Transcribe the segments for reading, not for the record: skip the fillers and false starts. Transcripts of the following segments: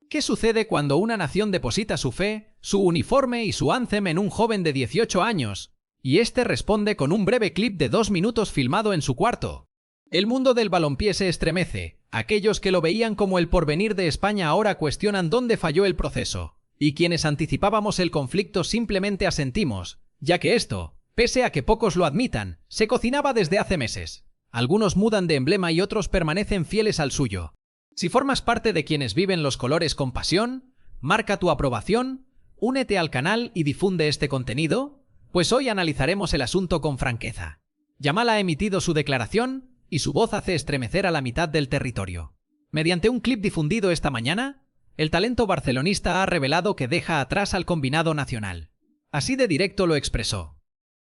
¿Qué sucede cuando una nación deposita su fe, su uniforme y su anthem en un joven de 18 años? Y este responde con un breve clip de 2 minutos filmado en su cuarto. El mundo del balompié se estremece. Aquellos que lo veían como el porvenir de España ahora cuestionan dónde falló el proceso. Y quienes anticipábamos el conflicto simplemente asentimos, ya que esto, pese a que pocos lo admitan, se cocinaba desde hace meses. Algunos mudan de emblema y otros permanecen fieles al suyo. Si formas parte de quienes viven los colores con pasión, marca tu aprobación, únete al canal y difunde este contenido, pues hoy analizaremos el asunto con franqueza. Yamal ha emitido su declaración y su voz hace estremecer a la mitad del territorio. Mediante un clip difundido esta mañana, el talento barcelonista ha revelado que deja atrás al combinado nacional. Así de directo lo expresó.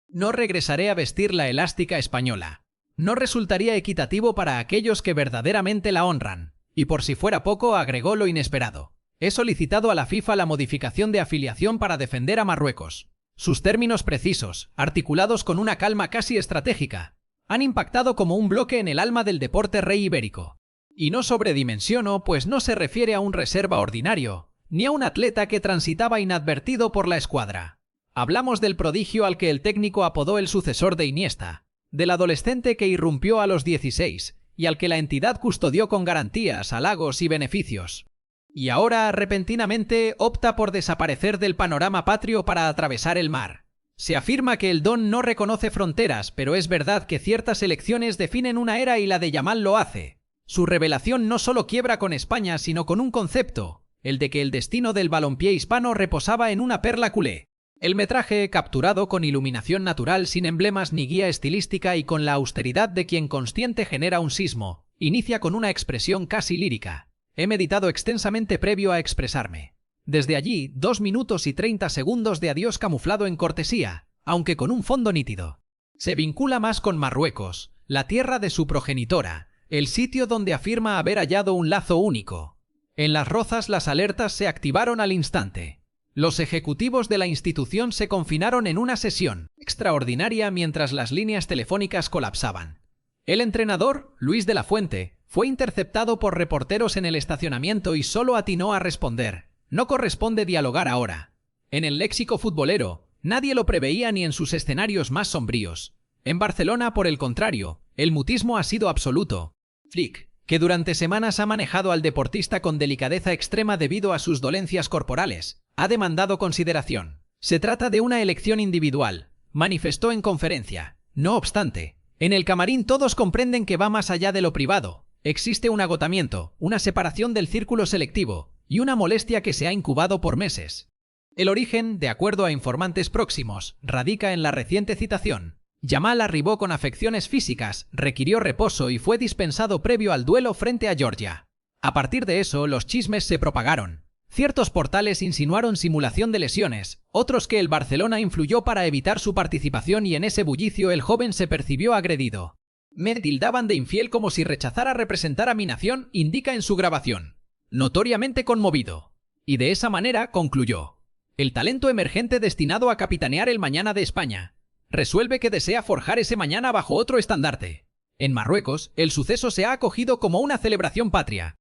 No regresaré a vestir la elástica española. No resultaría equitativo para aquellos que verdaderamente la honran. Y por si fuera poco, agregó lo inesperado. He solicitado a la FIFA la modificación de afiliación para defender a Marruecos. Sus términos precisos, articulados con una calma casi estratégica, han impactado como un bloque en el alma del deporte rey ibérico. Y no sobredimensiono, pues no se refiere a un reserva ordinario, ni a un atleta que transitaba inadvertido por la escuadra. Hablamos del prodigio al que el técnico apodó el sucesor de Iniesta, del adolescente que irrumpió a los 16 y al que la entidad custodió con garantías, halagos y beneficios. Y ahora, repentinamente, opta por desaparecer del panorama patrio para atravesar el mar. Se afirma que el don no reconoce fronteras, pero es verdad que ciertas elecciones definen una era y la de Yamal lo hace. Su revelación no solo quiebra con España, sino con un concepto, el de que el destino del balompié hispano reposaba en una perla culé. El metraje, capturado con iluminación natural, sin emblemas ni guía estilística y con la austeridad de quien consciente genera un sismo, inicia con una expresión casi lírica. He meditado extensamente previo a expresarme. Desde allí, 2 minutos y 30 segundos de adiós camuflado en cortesía, aunque con un fondo nítido. Se vincula más con Marruecos, la tierra de su progenitora, el sitio donde afirma haber hallado un lazo único. En Las Rozas las alertas se activaron al instante. Los ejecutivos de la institución se confinaron en una sesión extraordinaria mientras las líneas telefónicas colapsaban. El entrenador, Luis de la Fuente, fue interceptado por reporteros en el estacionamiento y solo atinó a responder: no corresponde dialogar ahora. En el léxico futbolero, nadie lo preveía ni en sus escenarios más sombríos. En Barcelona, por el contrario, el mutismo ha sido absoluto. Flick, que durante semanas ha manejado al deportista con delicadeza extrema debido a sus dolencias corporales, ha demandado consideración. Se trata de una elección individual, manifestó en conferencia. No obstante, en el camarín todos comprenden que va más allá de lo privado. Existe un agotamiento, una separación del círculo selectivo y una molestia que se ha incubado por meses. El origen, de acuerdo a informantes próximos, radica en la reciente citación. Yamal arribó con afecciones físicas, requirió reposo y fue dispensado previo al duelo frente a Georgia. A partir de eso, los chismes se propagaron. Ciertos portales insinuaron simulación de lesiones, otros que el Barcelona influyó para evitar su participación y en ese bullicio el joven se percibió agredido. Me tildaban de infiel como si rechazara representar a mi nación, indica en su grabación. Notoriamente conmovido. Y de esa manera concluyó. El talento emergente destinado a capitanear el mañana de España resuelve que desea forjar ese mañana bajo otro estandarte. En Marruecos, el suceso se ha acogido como una celebración patria.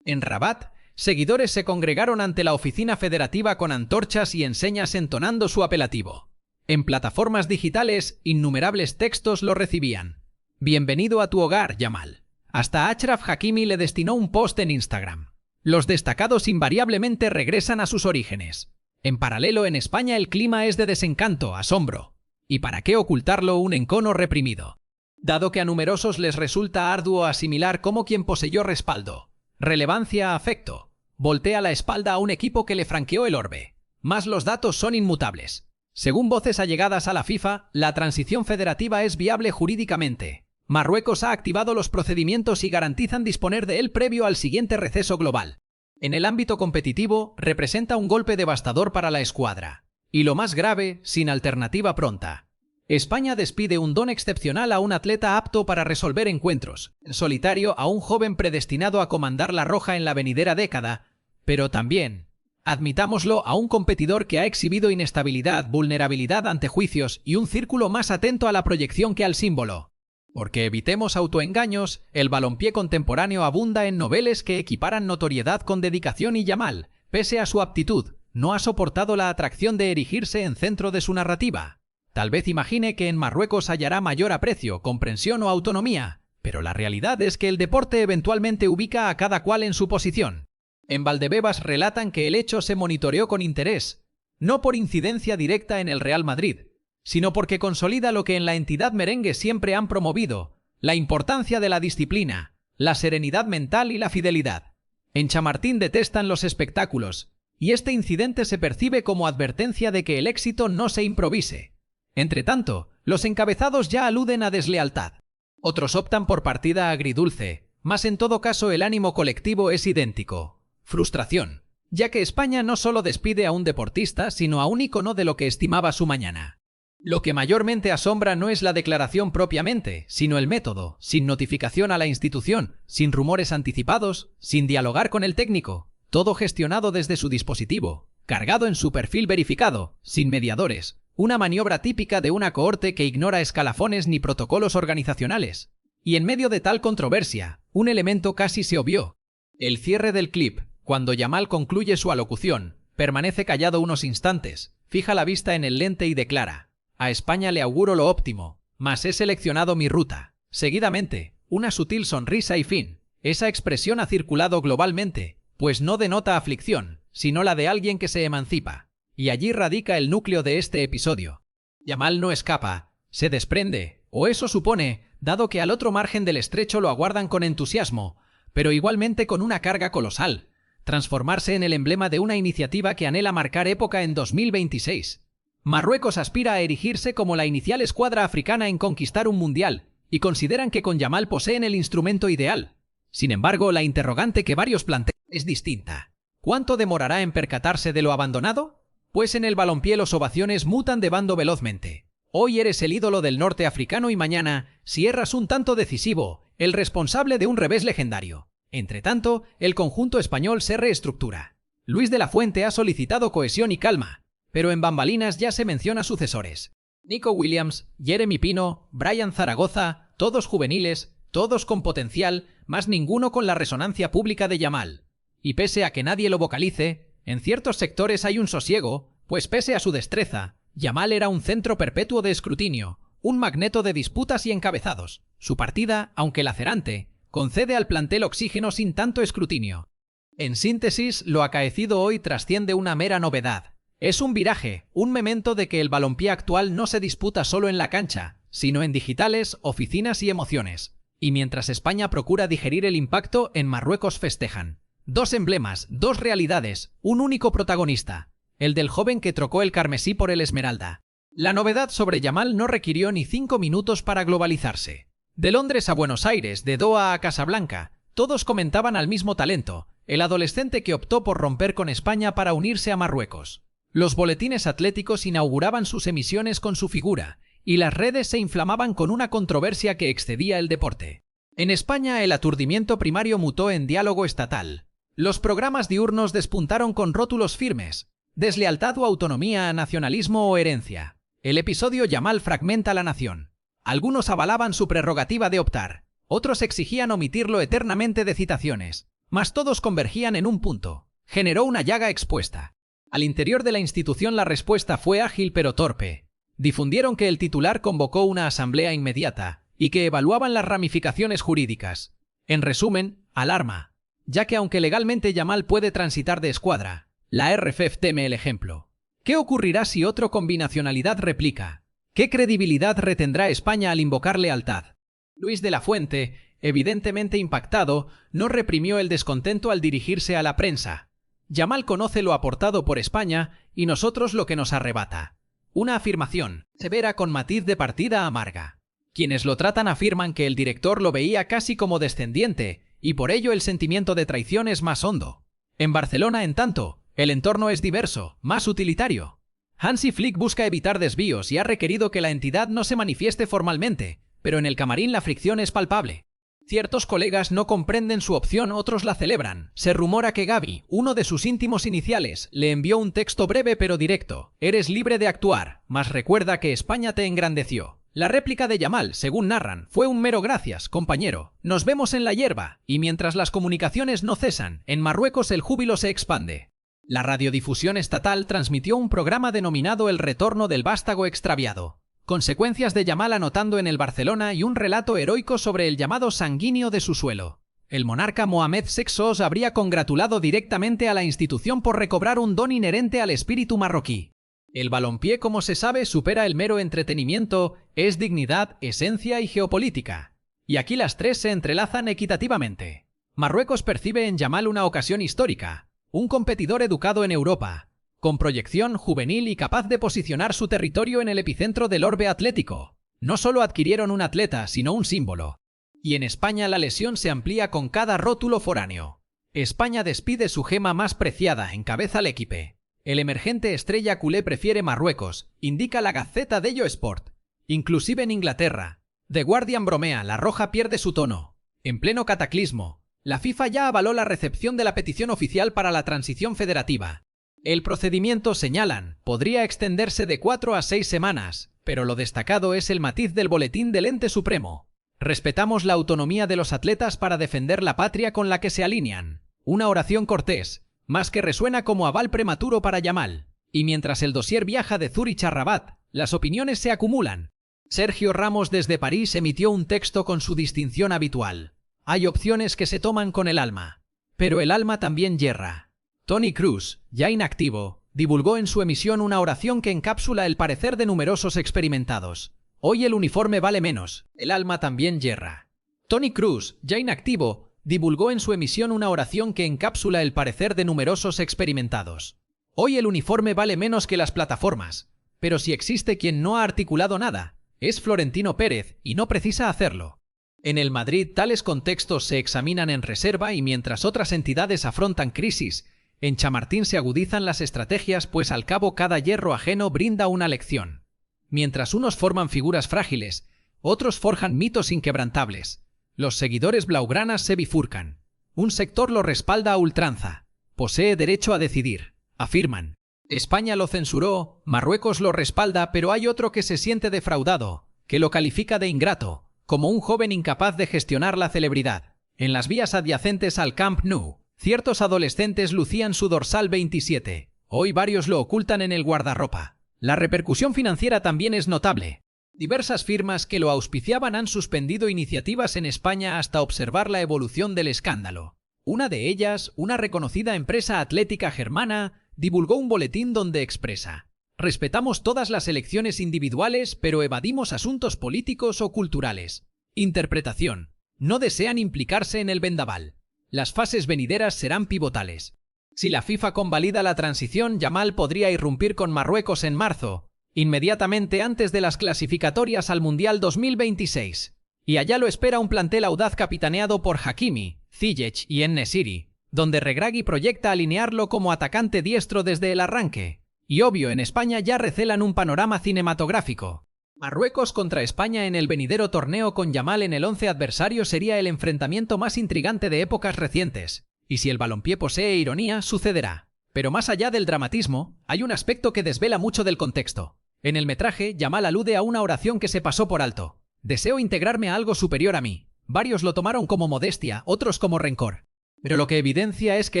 En Rabat, seguidores se congregaron ante la oficina federativa con antorchas y enseñas entonando su apelativo. En plataformas digitales, innumerables textos lo recibían. Bienvenido a tu hogar, Yamal. Hasta Achraf Hakimi le destinó un post en Instagram. Los destacados invariablemente regresan a sus orígenes. En paralelo, en España el clima es de desencanto, asombro. ¿Y para qué ocultarlo un encono reprimido? Dado que a numerosos les resulta arduo asimilar cómo quien poseyó respaldo, relevancia, afecto, voltea la espalda a un equipo que le franqueó el orbe. Mas los datos son inmutables. Según voces allegadas a la FIFA, la transición federativa es viable jurídicamente. Marruecos ha activado los procedimientos y garantizan disponer de él previo al siguiente receso global. En el ámbito competitivo, representa un golpe devastador para la escuadra. Y lo más grave, sin alternativa pronta. España despide un don excepcional a un atleta apto para resolver encuentros, en solitario a un joven predestinado a comandar la roja en la venidera década, pero también, admitámoslo, a un competidor que ha exhibido inestabilidad, vulnerabilidad ante juicios y un círculo más atento a la proyección que al símbolo. Porque evitemos autoengaños, el balompié contemporáneo abunda en noveles que equiparan notoriedad con dedicación y Yamal, Pese a su aptitud, no ha soportado la atracción de erigirse en centro de su narrativa. Tal vez imagine que en Marruecos hallará mayor aprecio, comprensión o autonomía, pero la realidad es que el deporte eventualmente ubica a cada cual en su posición. En Valdebebas relatan que el hecho se monitoreó con interés, no por incidencia directa en el Real Madrid, sino porque consolida lo que en la entidad merengue siempre han promovido: la importancia de la disciplina, la serenidad mental y la fidelidad. En Chamartín detestan los espectáculos, y este incidente se percibe como advertencia de que el éxito no se improvise. Entretanto, los encabezados ya aluden a deslealtad. Otros optan por partida agridulce, mas en todo caso el ánimo colectivo es idéntico: frustración, ya que España no solo despide a un deportista, sino a un ícono de lo que estimaba su mañana. Lo que mayormente asombra no es la declaración propiamente, sino el método, sin notificación a la institución, sin rumores anticipados, sin dialogar con el técnico, todo gestionado desde su dispositivo, cargado en su perfil verificado, sin mediadores, una maniobra típica de una cohorte que ignora escalafones ni protocolos organizacionales. Y en medio de tal controversia, un elemento casi se obvió: el cierre del clip. Cuando Yamal concluye su alocución, permanece callado unos instantes, fija la vista en el lente y declara: a España le auguro lo óptimo, mas he seleccionado mi ruta. Seguidamente, una sutil sonrisa y fin. Esa expresión ha circulado globalmente, pues no denota aflicción, sino la de alguien que se emancipa. Y allí radica el núcleo de este episodio. Yamal no escapa, se desprende, o eso supone, dado que al otro margen del estrecho lo aguardan con entusiasmo, pero igualmente con una carga colosal: transformarse en el emblema de una iniciativa que anhela marcar época en 2026. Marruecos aspira a erigirse como la inicial escuadra africana en conquistar un mundial, y consideran que con Yamal poseen el instrumento ideal. Sin embargo, la interrogante que varios plantean es distinta. ¿Cuánto demorará en percatarse de lo abandonado? Pues en el balompié los ovaciones mutan de bando velozmente. Hoy eres el ídolo del norte africano y mañana, si erras un tanto decisivo, el responsable de un revés legendario. Entretanto, el conjunto español se reestructura. Luis de la Fuente ha solicitado cohesión y calma, pero en bambalinas ya se menciona sucesores: Nico Williams, Jeremy Pino, Brian Zaragoza, todos juveniles, todos con potencial, más ninguno con la resonancia pública de Yamal. Y pese a que nadie lo vocalice, en ciertos sectores hay un sosiego, pues pese a su destreza, Yamal era un centro perpetuo de escrutinio, un magneto de disputas y encabezados. Su partida, aunque lacerante, concede al plantel oxígeno sin tanto escrutinio. En síntesis, lo acaecido hoy trasciende una mera novedad. Es un viraje, un memento de que el balompié actual no se disputa solo en la cancha, sino en digitales, oficinas y emociones. Y mientras España procura digerir el impacto, en Marruecos festejan. Dos emblemas, dos realidades, un único protagonista: el del joven que trocó el carmesí por el esmeralda. La novedad sobre Yamal no requirió ni 5 minutos para globalizarse. De Londres a Buenos Aires, de Doha a Casablanca, todos comentaban al mismo talento, el adolescente que optó por romper con España para unirse a Marruecos. Los boletines atléticos inauguraban sus emisiones con su figura, y las redes se inflamaban con una controversia que excedía el deporte. En España el aturdimiento primario mutó en diálogo estatal. Los programas diurnos despuntaron con rótulos firmes: deslealtad o autonomía, nacionalismo o herencia. El episodio Yamal fragmenta la nación. Algunos avalaban su prerrogativa de optar, otros exigían omitirlo eternamente de citaciones, mas todos convergían en un punto: generó una llaga expuesta. Al interior de la institución la respuesta fue ágil pero torpe. Difundieron que el titular convocó una asamblea inmediata y que evaluaban las ramificaciones jurídicas. En resumen, alarma, ya que aunque legalmente Yamal puede transitar de escuadra, la RFEF teme el ejemplo. ¿Qué ocurrirá si otro con binacionalidad replica? ¿Qué credibilidad retendrá España al invocar lealtad? Luis de la Fuente, evidentemente impactado, no reprimió el descontento al dirigirse a la prensa. Yamal conoce lo aportado por España y nosotros lo que nos arrebata. Una afirmación severa con matiz de partida amarga. Quienes lo tratan afirman que el director lo veía casi como descendiente y por ello el sentimiento de traición es más hondo. En Barcelona, en tanto, el entorno es diverso, más utilitario. Hansi Flick busca evitar desvíos y ha requerido que la entidad no se manifieste formalmente, pero en el camarín la fricción es palpable. Ciertos colegas no comprenden su opción, otros la celebran. Se rumora que Gavi, uno de sus íntimos iniciales, le envió un texto breve pero directo: eres libre de actuar, mas recuerda que España te engrandeció. La réplica de Yamal, según narran, fue un mero gracias, compañero. Nos vemos en la hierba, y mientras las comunicaciones no cesan, en Marruecos el júbilo se expande. La radiodifusión estatal transmitió un programa denominado El retorno del vástago extraviado, consecuencias de Yamal anotando en el Barcelona y un relato heroico sobre el llamado sanguíneo de su suelo. El monarca Mohamed VI habría congratulado directamente a la institución por recobrar un don inherente al espíritu marroquí. El balompié, como se sabe, supera el mero entretenimiento, es dignidad, esencia y geopolítica. Y aquí las tres se entrelazan equitativamente. Marruecos percibe en Yamal una ocasión histórica, un competidor educado en Europa, con proyección juvenil y capaz de posicionar su territorio en el epicentro del orbe atlético. No solo adquirieron un atleta, sino un símbolo. Y en España la lesión se amplía con cada rótulo foráneo. España despide su gema más preciada, encabeza el equipe. El emergente estrella culé prefiere Marruecos, indica la Gaceta dello Sport. Inclusive en Inglaterra, The Guardian bromea, la roja pierde su tono. En pleno cataclismo, la FIFA ya avaló la recepción de la petición oficial para la transición federativa. El procedimiento, señalan, podría extenderse de 4 a 6 semanas, pero lo destacado es el matiz del boletín del ente supremo. Respetamos la autonomía de los atletas para defender la patria con la que se alinean. Una oración cortés, más que resuena como aval prematuro para Yamal. Y mientras el dossier viaja de Zúrich a Rabat, las opiniones se acumulan. Sergio Ramos desde París emitió un texto con su distinción habitual. Hay opciones que se toman con el alma, pero el alma también yerra. Toni Kroos, ya inactivo, divulgó en su emisión una oración que encapsula el parecer de numerosos experimentados. Hoy el uniforme vale menos, el alma también yerra. Toni Kroos, ya inactivo, divulgó en su emisión una oración que encapsula el parecer de numerosos experimentados. Hoy el uniforme vale menos que las plataformas, pero si existe quien no ha articulado nada, es Florentino Pérez y no precisa hacerlo. En el Madrid tales contextos se examinan en reserva y mientras otras entidades afrontan crisis, en Chamartín se agudizan las estrategias pues al cabo cada hierro ajeno brinda una lección. Mientras unos forman figuras frágiles, otros forjan mitos inquebrantables. Los seguidores blaugranas se bifurcan. Un sector lo respalda a ultranza. Posee derecho a decidir, afirman. España lo censuró, Marruecos lo respalda, pero hay otro que se siente defraudado, que lo califica de ingrato, como un joven incapaz de gestionar la celebridad. En las vías adyacentes al Camp Nou, ciertos adolescentes lucían su dorsal 27. Hoy varios lo ocultan en el guardarropa. La repercusión financiera también es notable. Diversas firmas que lo auspiciaban han suspendido iniciativas en España hasta observar la evolución del escándalo. Una de ellas, una reconocida empresa atlética germana, divulgó un boletín donde expresa: respetamos todas las elecciones individuales, pero evadimos asuntos políticos o culturales. Interpretación: no desean implicarse en el vendaval. Las fases venideras serán pivotales. Si la FIFA convalida la transición, Yamal podría irrumpir con Marruecos en marzo, inmediatamente antes de las clasificatorias al Mundial 2026. Y allá lo espera un plantel audaz capitaneado por Hakimi, Ziyech y En-Nesyri, donde Regragui proyecta alinearlo como atacante diestro desde el arranque. Y obvio, en España ya recelan un panorama cinematográfico. Marruecos contra España en el venidero torneo con Yamal en el 11 adversario sería el enfrentamiento más intrigante de épocas recientes. Y si el balompié posee ironía, sucederá. Pero más allá del dramatismo, hay un aspecto que desvela mucho del contexto. En el metraje, Yamal alude a una oración que se pasó por alto. Deseo integrarme a algo superior a mí. Varios lo tomaron como modestia, otros como rencor. Pero lo que evidencia es que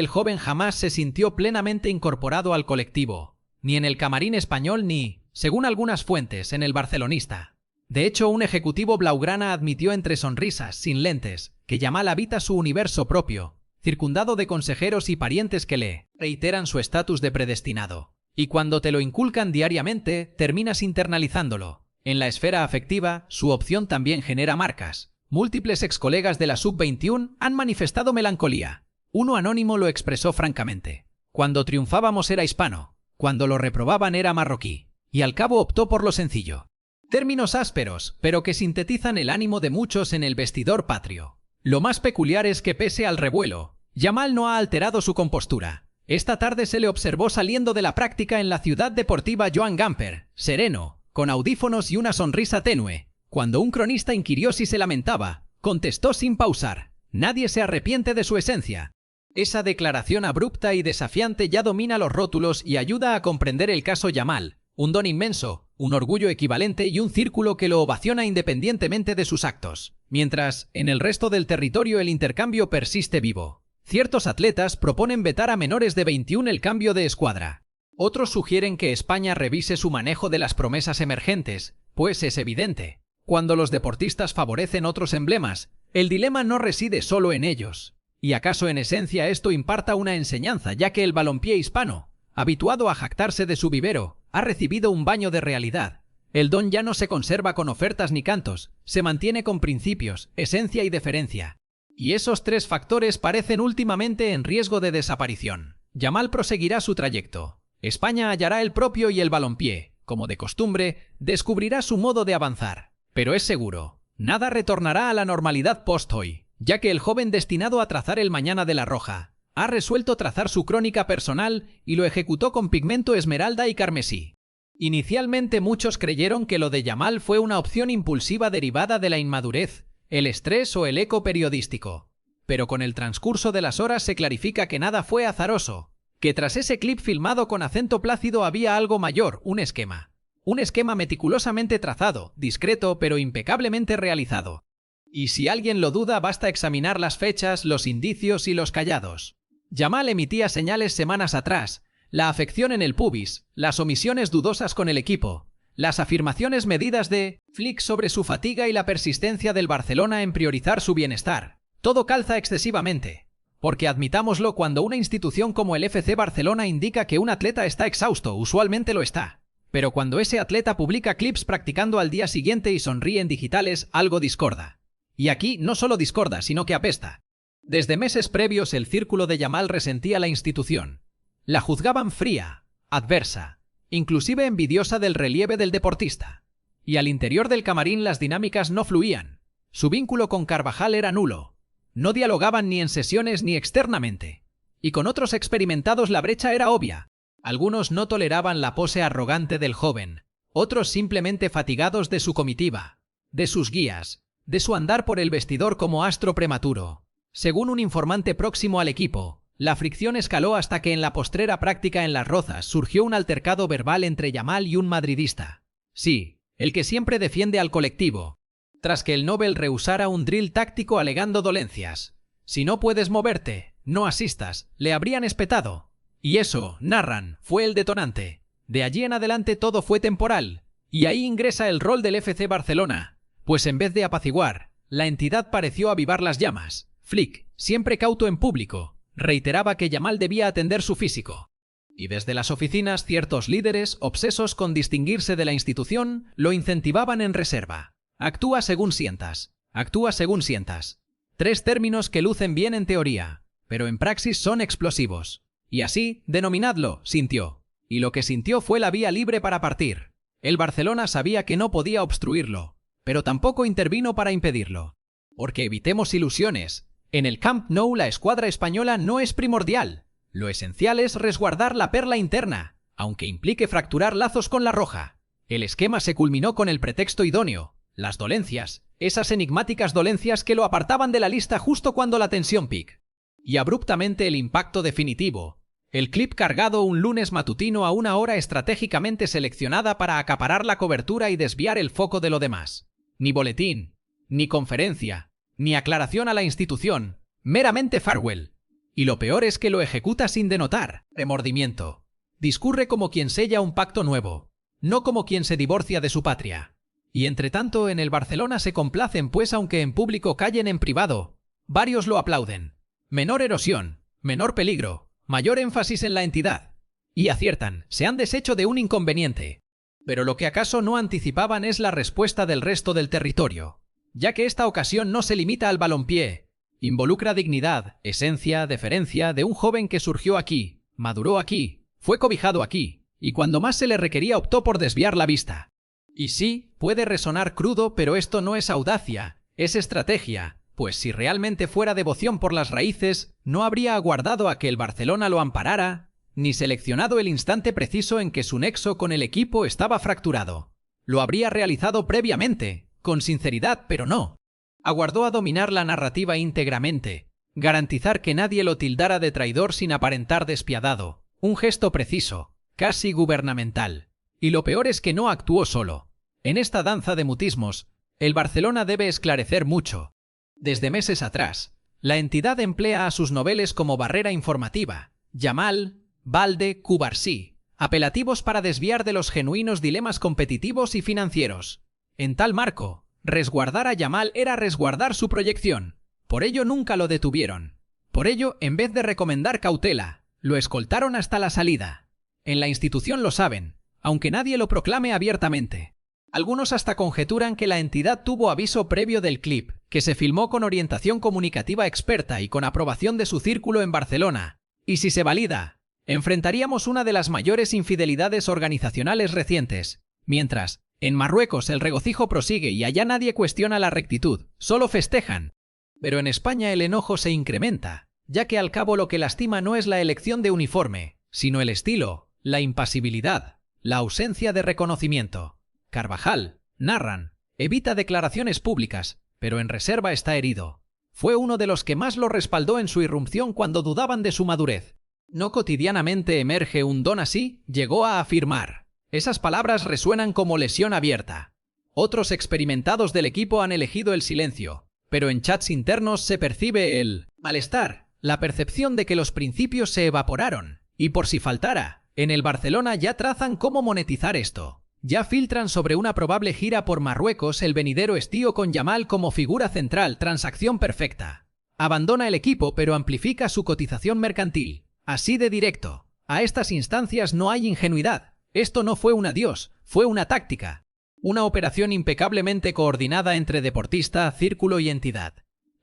el joven jamás se sintió plenamente incorporado al colectivo. Ni en el camarín español ni, según algunas fuentes, en el barcelonista. De hecho, un ejecutivo blaugrana admitió entre sonrisas, sin lentes, que Yamal habita su universo propio, circundado de consejeros y parientes que le reiteran su estatus de predestinado. Y cuando te lo inculcan diariamente, terminas internalizándolo. En la esfera afectiva, su opción también genera marcas. Múltiples excolegas de la Sub-21 han manifestado melancolía. Uno anónimo lo expresó francamente. Cuando triunfábamos era hispano, cuando lo reprobaban era marroquí. Y al cabo optó por lo sencillo. Términos ásperos, pero que sintetizan el ánimo de muchos en el vestidor patrio. Lo más peculiar es que pese al revuelo, Yamal no ha alterado su compostura. Esta tarde se le observó saliendo de la práctica en la ciudad deportiva Joan Gamper, sereno, con audífonos y una sonrisa tenue. Cuando un cronista inquirió si se lamentaba, contestó sin pausar: nadie se arrepiente de su esencia. Esa declaración abrupta y desafiante ya domina los rótulos y ayuda a comprender el caso Yamal. Un don inmenso, un orgullo equivalente y un círculo que lo ovaciona independientemente de sus actos. Mientras, en el resto del territorio el intercambio persiste vivo. Ciertos atletas proponen vetar a menores de 21 el cambio de escuadra. Otros sugieren que España revise su manejo de las promesas emergentes, pues es evidente, cuando los deportistas favorecen otros emblemas, el dilema no reside solo en ellos. ¿Y acaso en esencia esto imparta una enseñanza, ya que el balompié hispano, habituado a jactarse de su vivero, ha recibido un baño de realidad? El don ya no se conserva con ofertas ni cantos, se mantiene con principios, esencia y deferencia. Y esos tres factores parecen últimamente en riesgo de desaparición. Yamal proseguirá su trayecto. España hallará el propio y el balompié, como de costumbre, descubrirá su modo de avanzar. Pero es seguro, nada retornará a la normalidad post-hoy, ya que el joven destinado a trazar el mañana de la Roja ha resuelto trazar su crónica personal y lo ejecutó con pigmento esmeralda y carmesí. Inicialmente muchos creyeron que lo de Yamal fue una opción impulsiva derivada de la inmadurez, el estrés o el eco periodístico. Pero con el transcurso de las horas se clarifica que nada fue azaroso, que tras ese clip filmado con acento plácido había algo mayor, un esquema. Un esquema meticulosamente trazado, discreto pero impecablemente realizado. Y si alguien lo duda, basta examinar las fechas, los indicios y los callados. Yamal emitía señales semanas atrás, la afección en el pubis, las omisiones dudosas con el equipo, las afirmaciones medidas de Flick sobre su fatiga y la persistencia del Barcelona en priorizar su bienestar. Todo calza excesivamente. Porque admitámoslo, cuando una institución como el FC Barcelona indica que un atleta está exhausto, usualmente lo está. Pero cuando ese atleta publica clips practicando al día siguiente y sonríe en digitales, algo discorda. Y aquí no solo discorda, sino que apesta. Desde meses previos el círculo de Yamal resentía la institución. La juzgaban fría, adversa, inclusive envidiosa del relieve del deportista. Y al interior del camarín las dinámicas no fluían. Su vínculo con Carvajal era nulo. No dialogaban ni en sesiones ni externamente. Y con otros experimentados la brecha era obvia. Algunos no toleraban la pose arrogante del joven, otros simplemente fatigados de su comitiva, de sus guías, de su andar por el vestidor como astro prematuro. Según un informante próximo al equipo, la fricción escaló hasta que en la postrera práctica en Las Rozas surgió un altercado verbal entre Yamal y un madridista. Sí, el que siempre defiende al colectivo. Tras que el Nobel rehusara un drill táctico alegando dolencias. Si no puedes moverte, no asistas, le habrían espetado. Y eso, narran, fue el detonante. De allí en adelante todo fue temporal. Y ahí ingresa el rol del FC Barcelona. Pues en vez de apaciguar, la entidad pareció avivar las llamas. Flick, siempre cauto en público, reiteraba que Yamal debía atender su físico. Y desde las oficinas ciertos líderes, obsesos con distinguirse de la institución, lo incentivaban en reserva. Actúa según sientas. Actúa según sientas. Tres términos que lucen bien en teoría, pero en praxis son explosivos. Y así, denominadlo, sintió. Y lo que sintió fue la vía libre para partir. El Barcelona sabía que no podía obstruirlo, pero tampoco intervino para impedirlo. Porque evitemos ilusiones. En el Camp Nou la escuadra española no es primordial. Lo esencial es resguardar la perla interna, aunque implique fracturar lazos con la Roja. El esquema se culminó con el pretexto idóneo, las dolencias, esas enigmáticas dolencias que lo apartaban de la lista justo cuando la tensión pic. Y abruptamente el impacto definitivo. El clip cargado un lunes matutino a una hora estratégicamente seleccionada para acaparar la cobertura y desviar el foco de lo demás. Ni boletín, ni conferencia, ni aclaración a la institución, meramente farewell. Y lo peor es que lo ejecuta sin denotar remordimiento. Discurre como quien sella un pacto nuevo, no como quien se divorcia de su patria. Y entre tanto en el Barcelona se complacen, pues aunque en público callen en privado, varios lo aplauden. Menor erosión, menor peligro, mayor énfasis en la entidad. Y aciertan, se han deshecho de un inconveniente. Pero lo que acaso no anticipaban es la respuesta del resto del territorio, ya que esta ocasión no se limita al balompié. Involucra dignidad, esencia, deferencia de un joven que surgió aquí, maduró aquí, fue cobijado aquí, y cuando más se le requería optó por desviar la vista. Y sí, puede resonar crudo, pero esto no es audacia, es estrategia. Pues si realmente fuera devoción por las raíces, no habría aguardado a que el Barcelona lo amparara, ni seleccionado el instante preciso en que su nexo con el equipo estaba fracturado. Lo habría realizado previamente, con sinceridad, pero no. Aguardó a dominar la narrativa íntegramente, garantizar que nadie lo tildara de traidor sin aparentar despiadado, un gesto preciso, casi gubernamental. Y lo peor es que no actuó solo. En esta danza de mutismos, el Barcelona debe esclarecer mucho. Desde meses atrás, La entidad emplea a sus noveles como barrera informativa. Yamal, Balde, Cubarsí, apelativos para desviar de los genuinos dilemas competitivos y financieros. En tal marco, resguardar a Yamal era resguardar su proyección. Por ello nunca lo detuvieron. Por ello, en vez de recomendar cautela, lo escoltaron hasta la salida. En la institución lo saben, aunque nadie lo proclame abiertamente. Algunos hasta conjeturan que la entidad tuvo aviso previo del clip, que se filmó con orientación comunicativa experta y con aprobación de su círculo en Barcelona. Y si se valida, enfrentaríamos una de las mayores infidelidades organizacionales recientes. Mientras, en Marruecos el regocijo prosigue y allá nadie cuestiona la rectitud, solo festejan. Pero en España el enojo se incrementa, ya que al cabo lo que lastima no es la elección de uniforme, sino el estilo, la impasibilidad, la ausencia de reconocimiento. Carvajal, narran, evita declaraciones públicas, pero en reserva está herido. Fue uno de los que más lo respaldó en su irrupción cuando dudaban de su madurez. No cotidianamente emerge un don así, llegó a afirmar. Esas palabras resuenan como lesión abierta. Otros experimentados del equipo han elegido el silencio, pero en chats internos se percibe el malestar, la percepción de que los principios se evaporaron, y por si faltara, en el Barcelona ya trazan cómo monetizar esto. Ya filtran sobre una probable gira por Marruecos el venidero estío con Yamal como figura central, transacción perfecta. Abandona el equipo pero amplifica su cotización mercantil. Así de directo. A estas instancias no hay ingenuidad. Esto no fue un adiós, fue una táctica. Una operación impecablemente coordinada entre deportista, círculo y entidad.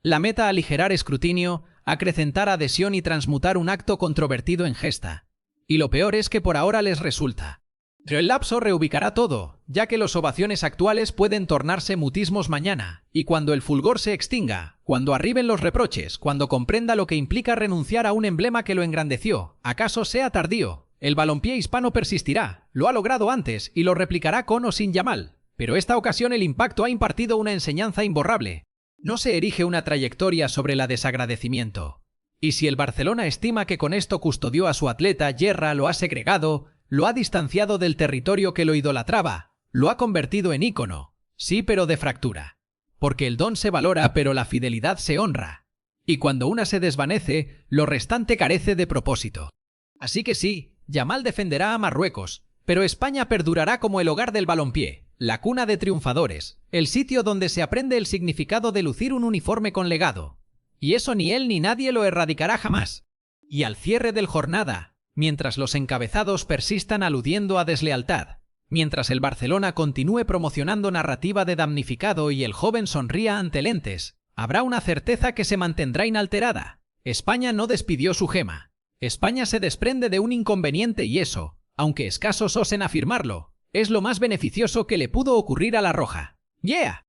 La meta: aligerar escrutinio, acrecentar adhesión y transmutar un acto controvertido en gesta. Y lo peor es que por ahora les resulta. Pero el lapso reubicará todo, ya que las ovaciones actuales pueden tornarse mutismos mañana, y cuando el fulgor se extinga, cuando arriben los reproches, cuando comprenda lo que implica renunciar a un emblema que lo engrandeció, acaso sea tardío, el balompié hispano persistirá, lo ha logrado antes y lo replicará con o sin Yamal, pero esta ocasión el impacto ha impartido una enseñanza imborrable. No se erige una trayectoria sobre el desagradecimiento. Y si el Barcelona estima que con esto custodió a su atleta, yerra, lo ha segregado, lo ha distanciado del territorio que lo idolatraba, lo ha convertido en ícono, sí, pero de fractura. Porque el don se valora pero la fidelidad se honra. Y cuando una se desvanece, lo restante carece de propósito. Así que sí, Yamal defenderá a Marruecos, pero España perdurará como el hogar del balompié, la cuna de triunfadores, el sitio donde se aprende el significado de lucir un uniforme con legado. Y eso ni él ni nadie lo erradicará jamás. Y al cierre del jornada, mientras los encabezados persistan aludiendo a deslealtad, mientras el Barcelona continúe promocionando narrativa de damnificado y el joven sonría ante lentes, habrá una certeza que se mantendrá inalterada. España no despidió su gema. España se desprende de un inconveniente y eso, aunque escasos osen afirmarlo, es lo más beneficioso que le pudo ocurrir a la Roja. ¡Yeah!